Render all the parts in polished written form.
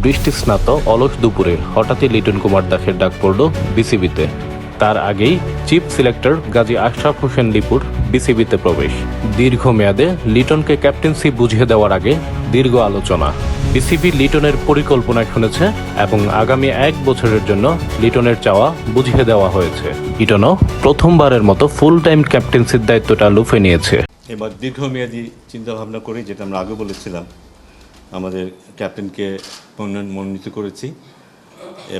বৃষ্টিস্নাত অলস দুপুরে হঠাৎই লিটন কুমার দাসের ডাক পড়ল বিসিবিতে। তার আগেই চিফ সিলেক্টর গাজী আশরাফ হোসেন লিপুর বিসিবিতে প্রবেশ। দীর্ঘমেয়াদে লিটনকে ক্যাপ্টেন্সি বুঝিয়ে দেওয়ার আগে দীর্ঘ আলোচনা। বিসিবি লিটনের পরিকল্পনা শুনেছে এবং আগামী 1 বছরের জন্য লিটনের চাওয়া বুঝিয়ে দেওয়া হয়েছে। লিটনও প্রথমবারের মতো ফুল টাইম ক্যাপ্টেন্সির দায়িত্বটা লুফে নিয়েছে। এবার দীর্ঘমেয়াদী চিন্তাভাবনা করি, যেটা আমরা আগে বলেছিলাম, আমাদের ক্যাপ্টেনকে মনোনীত করেছি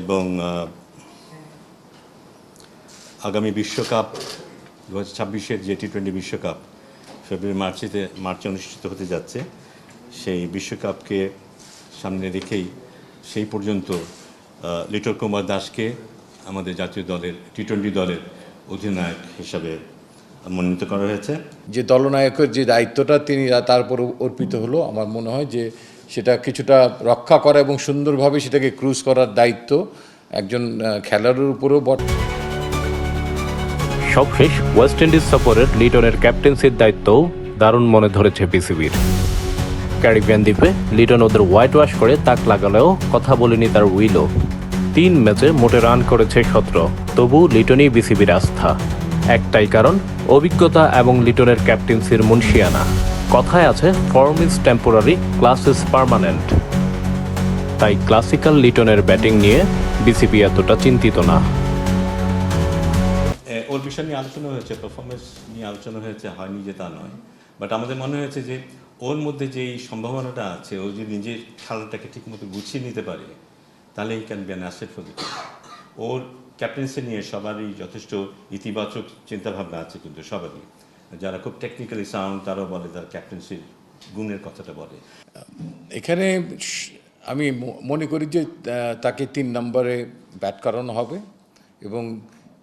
এবং আগামী বিশ্বকাপ 2026-এর যে টি-20 বিশ্বকাপ ফেব্রুয়ারি মার্চে অনুষ্ঠিত হতে যাচ্ছে, সেই বিশ্বকাপকে সামনে রেখেই সেই পর্যন্ত লিটন কুমার দাসকে আমাদের জাতীয় দলের টি-20 দলের অধিনায়ক হিসাবে মনোনীত করা হয়েছে। যে দলনায়কের যে দায়িত্বটা তিনি তার উপর অর্পিত হলো, আমার মনে হয় যে সেটা কিছুটা রক্ষা করা এবং সুন্দরভাবে সেটাকে ক্রুজ করার দায়িত্ব একজন খেলোয়াড়ের উপরও সবশেষ ওয়েস্ট ইন্ডিজ সফরের লিটনের ক্যাপ্টেন্সির দায়িত্বও দারুণ মনে ধরেছে বিসিবির। ক্যারিবিয়ান দ্বীপে লিটন ওদের হোয়াইট ওয়াশ করে তাক লাগালেও কথা বলেনি তার উইলও। 3 ম্যাচে মোটে রান করেছে 17, তবু লিটনই বিসিবির আস্থা। একটাই কারণ, অভিজ্ঞতা এবং লিটনের ক্যাপ্টেন্সির মুন্সিয়ানা। কথায় আছে form is temporary, class is permanent. তাই ক্লাসিক্যাল লিটনের ব্যাটিং নিয়ে বিসিবি এতটা চিন্তিত না। ওর বিষয় নিয়ে আলোচনা হয়েছে, পারফরমেন্স নিয়ে আলোচনা হয়েছে, হয়নি যে তা নয়, বাট আমাদের মনে হয়েছে যে ওর মধ্যে যেই সম্ভাবনাটা আছে, ও যদি নিজের খেলাটাকে ঠিকমতো গুছিয়ে নিতে পারে, তাহলে ই can be an asset for the team. ওর ক্যাপ্টেন্সি নিয়ে সবারই যথেষ্ট ইতিবাচক চিন্তাভাবনা আছে, কিন্তু সবারই যারা খুব টেকনিক্যালি সাউন্ড তারাও বলে, তার ক্যাপ্টেন্সির গুণের কথাটা বলে। এখানে আমি মনে করি যে তাকে 3 নম্বরে ব্যাট করানো হবে এবং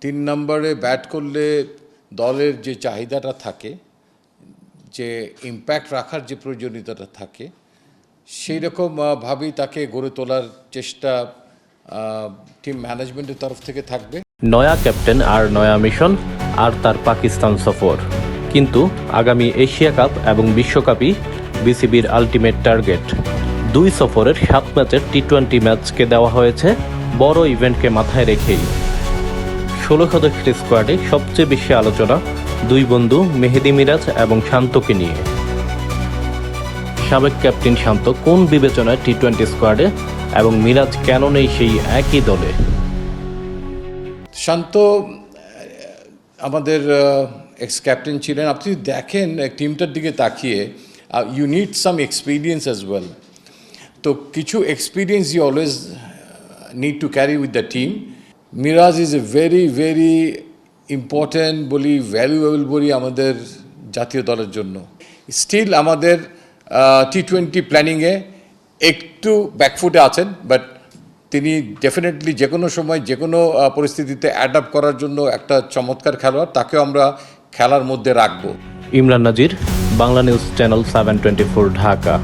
3 নম্বরে ব্যাট করলে দলের যে চাহিদাটা থাকে, যে ইম্প্যাক্ট রাখার যে প্রয়োজনীয়তাটা থাকে, সেই রকমভাবেই তাকে গড়ে তোলার চেষ্টা টিম ম্যানেজমেন্টের তরফ থেকে থাকবে। নয়া ক্যাপ্টেন আর নয়া মিশন আর তার পাকিস্তান সফর, কিন্তু আগামী এশিয়া কাপ এবং বিশ্বকাপই বিসিবির আলটিমেট টার্গেট। 2 সফরের 7 ম্যাচের টি-20 ম্যাচকে দেওয়া হয়েছে বড় ইভেন্টকে মাথায় রেখেই। 16 সদস্যের স্কোয়াডে সবচেয়ে বেশি আলোচনা 2 বন্ধু মেহেদী মিরাজ এবং শান্তকে নিয়ে। সাবেক ক্যাপ্টেন শান্ত কোন বিবেচনায় টি-20 স্কোয়াডে এবং মিরাজ কেন নেই সেই একই দলে? শান্ত আমাদের এক্স ক্যাপ্টেন ছিলেন। আপনি দেখেন টিমটার দিকে তাকিয়ে, you need some experience as well. তো কিছু experience you always need to carry with the team. Miraz is a very very important বলি, ভ্যালুয়েবল বলি আমাদের জাতীয় দলের জন্য। স্টিল আমাদের টি-20 প্ল্যানিংয়ে একটু ব্যাকফুটে আছেন, বাট তিনি ডেফিনেটলি যে কোনো সময় যে কোনো পরিস্থিতিতে অ্যাডাপ্ট করার জন্য একটা চমৎকার খেলোয়াড়, তাকেও আমরা খেলার মধ্যে রাখবো। ইমরান নাজির, বাংলা নিউজ চ্যানেল 724, ঢাকা।